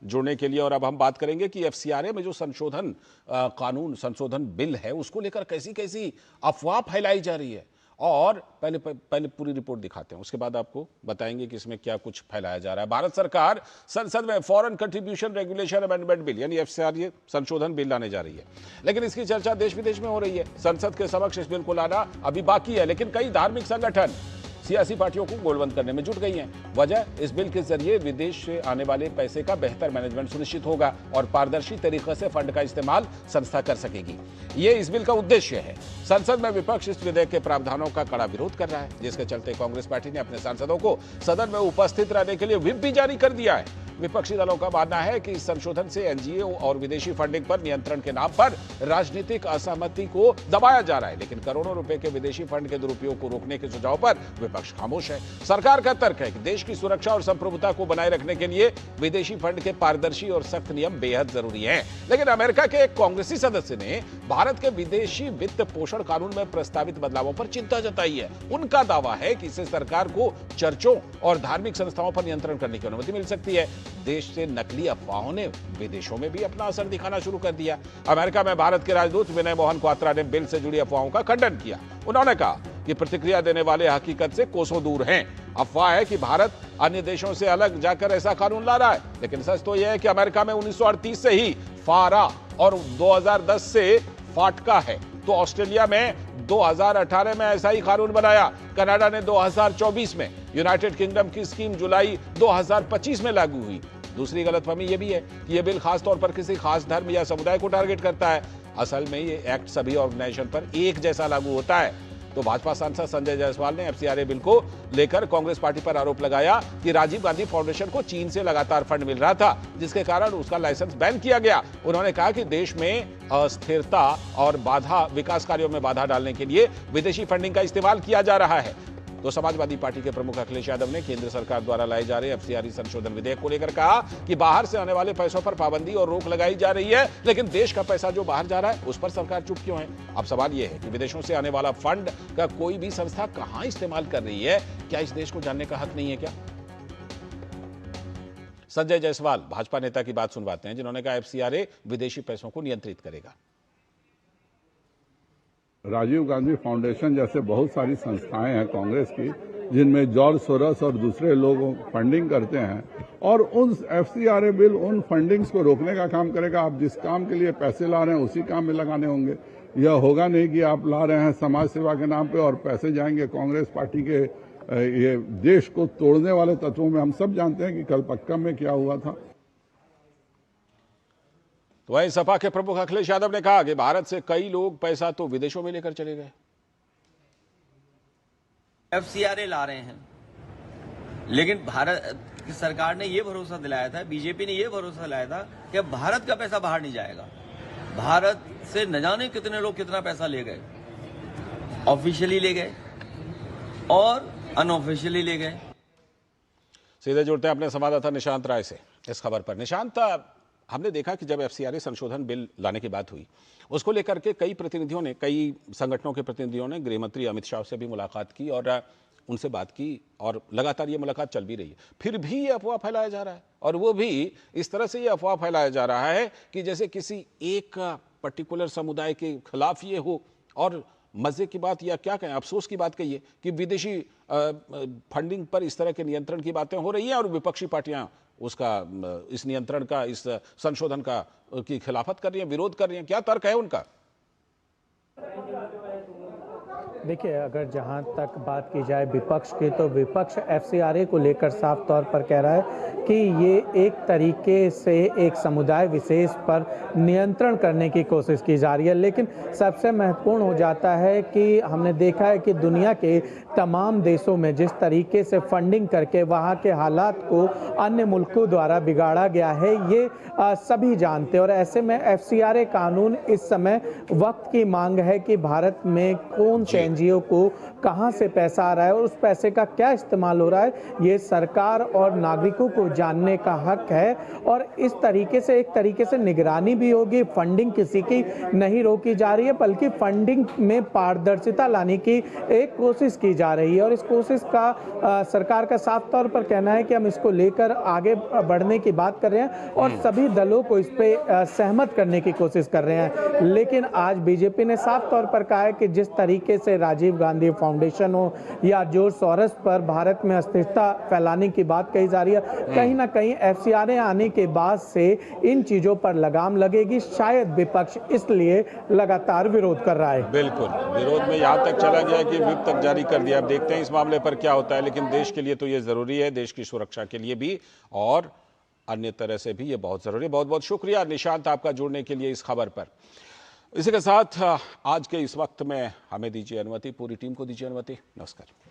जुड़ने के लिए। और अब हम बात करेंगे कि एफसीआरए में जो संशोधन बिल है उसको लेकर कैसी कैसी अफवाह फैलाई जा रही है। और पहले पूरी रिपोर्ट दिखाते हैं, उसके बाद आपको बताएंगे कि इसमें क्या कुछ फैलाया जा रहा है। भारत सरकार संसद में foreign contribution regulation amendment bill यानी एफसीआरए संशोधन बिल लाने जा रही है, लेकिन इसकी चर्चा देश विदेश में हो रही है। संसद के समक्ष इस बिल को लाना अभी बाकी है, लेकिन कई धार्मिक संगठन सियासी पार्टियों को गोलबंद करने में जुट गई हैं। वजह, इस बिल के जरिए विदेश से आने वाले पैसे का बेहतर मैनेजमेंट सुनिश्चित होगा और पारदर्शी तरीके से फंड का इस्तेमाल संस्था कर सकेगी। ये इस बिल का उद्देश्य है। संसद में विपक्ष इस विधेयक के प्रावधानों का कड़ा विरोध कर रहा है, जिसके चलते कांग्रेस पार्टी ने अपने सांसदों को सदन में उपस्थित रहने के लिए व्हिप भी जारी कर दिया है। विपक्षी दलों का मानना है कि इस संशोधन से एनजीओ और विदेशी फंडिंग पर नियंत्रण के नाम पर राजनीतिक असहमति को दबाया जा रहा है, लेकिन करोड़ों रुपए के विदेशी फंड के दुरुपयोग को रोकने के सुझाव पर विपक्ष खामोश है। सरकार का तर्क है कि देश की सुरक्षा और संप्रभुता को बनाए रखने के लिए विदेशी फंड के पारदर्शी और सख्त नियम बेहद जरूरी हैं। लेकिन अमेरिका के एक कांग्रेसी सदस्य ने भारत के विदेशी वित्त पोषण कानून में प्रस्तावित बदलावों पर चिंता जताई है। उनका दावा है कि इससे सरकार को चर्चों और धार्मिक संस्थाओं पर नियंत्रण करने की अनुमति मिल सकती है। देश से नकली अफवाहों ने विदेशों में भी अपना असर दिखाना शुरू कर दिया। अमेरिका में भारत के राजदूत विनय मोहन क्वात्रा ने बिल से जुड़ी अफवाहों का खंडन किया। उन्होंने कहा कि प्रतिक्रिया देने वाले हकीकत से कोसों दूर हैं। अफवाह है कि भारत अन्य देशों से अलग जाकर ऐसा कानून ला रहा है, लेकिन सच तो यह है कि अमेरिका में 1938 से ही फारा और 2010 से फाटका है, तो ऑस्ट्रेलिया में 2018 में ऐसा ही कानून बनाया। कनाडा ने 2024 में, यूनाइटेड किंगडम की स्कीम जुलाई 2025 में लागू हुई। दूसरी गलतफहमी यह भी है कि यह बिल खास तौर पर किसी खास धर्म या समुदाय को टारगेट करता है। असल में ये एक्ट सभी ऑर्गेनाइजेशन पर एक जैसा लागू होता है। तो भाजपा सांसद संजय जायसवाल ने एफसीआरए बिल को लेकर कांग्रेस पार्टी पर आरोप लगाया कि राजीव गांधी फाउंडेशन को चीन से लगातार फंड मिल रहा था, जिसके कारण उसका लाइसेंस बैन किया गया। उन्होंने कहा कि देश में अस्थिरता और विकास कार्यों में बाधा डालने के लिए विदेशी फंडिंग का इस्तेमाल किया जा रहा है। तो समाजवादी पार्टी के प्रमुख अखिलेश यादव ने केंद्र सरकार द्वारा लाए जा रहे एफसीआरए संशोधन विधेयक को लेकर कहा कि बाहर से आने वाले पैसों पर पाबंदी और रोक लगाई जा रही है, लेकिन देश का पैसा जो बाहर जा रहा है उस पर सरकार चुप क्यों है। अब सवाल यह है कि विदेशों से आने वाला फंड का कोई भी संस्था कहां इस्तेमाल कर रही है, क्या इस देश को जानने का हक नहीं है क्या? संजय जायसवाल भाजपा नेता की बात सुनवाते हैं, जिन्होंने कहा एफसीआरए विदेशी पैसों को नियंत्रित करेगा। राजीव गांधी फाउंडेशन जैसे बहुत सारी संस्थाएं हैं कांग्रेस की, जिनमें जॉर्ज सोरोस और दूसरे लोग फंडिंग करते हैं, और उन एफसीआरए बिल उन फंडिंग्स को रोकने का काम करेगा। आप जिस काम के लिए पैसे ला रहे हैं उसी काम में लगाने होंगे। यह होगा नहीं कि आप ला रहे हैं समाज सेवा के नाम पे और पैसे जाएंगे कांग्रेस पार्टी के ये देश को तोड़ने वाले तत्वों में। हम सब जानते हैं कि कलपक्कम में क्या हुआ था। तो वहीं सपा के प्रमुख अखिलेश यादव ने कहा कि भारत से कई लोग पैसा तो विदेशों में लेकर चले गए। एफसीआरए ला रहे हैं, लेकिन भारत की सरकार ने यह भरोसा दिलाया था, बीजेपी ने यह भरोसा दिलाया था कि भारत का पैसा बाहर नहीं जाएगा। भारत से न जाने कितने लोग कितना पैसा ले गए, ऑफिशियली ले गए और अनऑफिशियली ले गए। सीधे जुड़ते हैं अपने संवाददाता निशांत राय से इस खबर पर। निशांत, हमने देखा कि जब एफसीआरए संशोधन बिल लाने की बात हुई, उसको लेकर के कई संगठनों के प्रतिनिधियों ने गृह मंत्री अमित शाह से भी मुलाकात की और उनसे बात की, और लगातार ये मुलाकात चल भी रही है। फिर भी ये अफवाह फैलाया जा रहा है, और वो भी इस तरह से ये अफवाह फैलाया जा रहा है कि जैसे किसी एक पर्टिकुलर समुदाय के खिलाफ ये हो। और मजे की बात या क्या कहें, अफसोस की बात कहिए कि विदेशी फंडिंग पर इस तरह के नियंत्रण की बातें हो रही हैं और विपक्षी पार्टियां इस नियंत्रण का, इस संशोधन का की खिलाफत कर रही हैं, विरोध कर रही हैं। क्या तर्क है उनका? देखिए, अगर जहां तक बात की जाए विपक्ष की, तो विपक्ष एफसीआरए को लेकर साफ तौर पर कह रहा है कि ये एक तरीके से एक समुदाय विशेष पर नियंत्रण करने की कोशिश की जा रही है। लेकिन सबसे महत्वपूर्ण हो जाता है कि हमने देखा है कि दुनिया के तमाम देशों में जिस तरीके से फंडिंग करके वहाँ के हालात को अन्य मुल्कों द्वारा बिगाड़ा गया है, ये सभी जानते हैं। और ऐसे में एफसीआरए कानून इस समय वक्त की मांग है कि भारत में कौन से एनजीओ को कहां से पैसा आ रहा है और उस पैसे का क्या इस्तेमाल हो रहा है, ये सरकार और नागरिकों को जानने का हक है। और इस तरीके से एक तरीके से निगरानी भी होगी। फंडिंग किसी की नहीं रोकी जा रही है, बल्कि फंडिंग में पारदर्शिता लाने की एक कोशिश की जा जा रही है और इस कोशिश का सरकार का साफ तौर पर कहना है कि हम इसको लेकर आगे बढ़ने की बात कर रहे हैं और सभी दलों को इस पे सहमत करने की कोशिश कर रहे हैं। लेकिन आज बीजेपी ने साफ तौर पर कहा है कि जिस तरीके से राजीव गांधी फाउंडेशन हो या जॉर्ज सोरोस पर भारत में अस्थिरता फैलाने की बात कही जा रही है, कहीं ना कहीं एफसीआरए आने के बाद से इन चीजों पर लगाम लगेगी। शायद विपक्ष इसलिए लगातार विरोध कर रहा है। बिल्कुल, विरोध में यहां तक चला गया कि व्हिप तक जारी कर दिया। अब देखते हैं इस मामले पर क्या होता है, लेकिन देश के लिए तो ये जरूरी है, देश की सुरक्षा के लिए भी और अन्य तरह से भी ये बहुत जरूरी है। बहुत बहुत शुक्रिया निशांत आपका जुड़ने के लिए इस खबर पर। इसी के साथ आज के इस वक्त में हमें दीजिए अनुमति, पूरी टीम को दीजिए अनुमति। नमस्कार।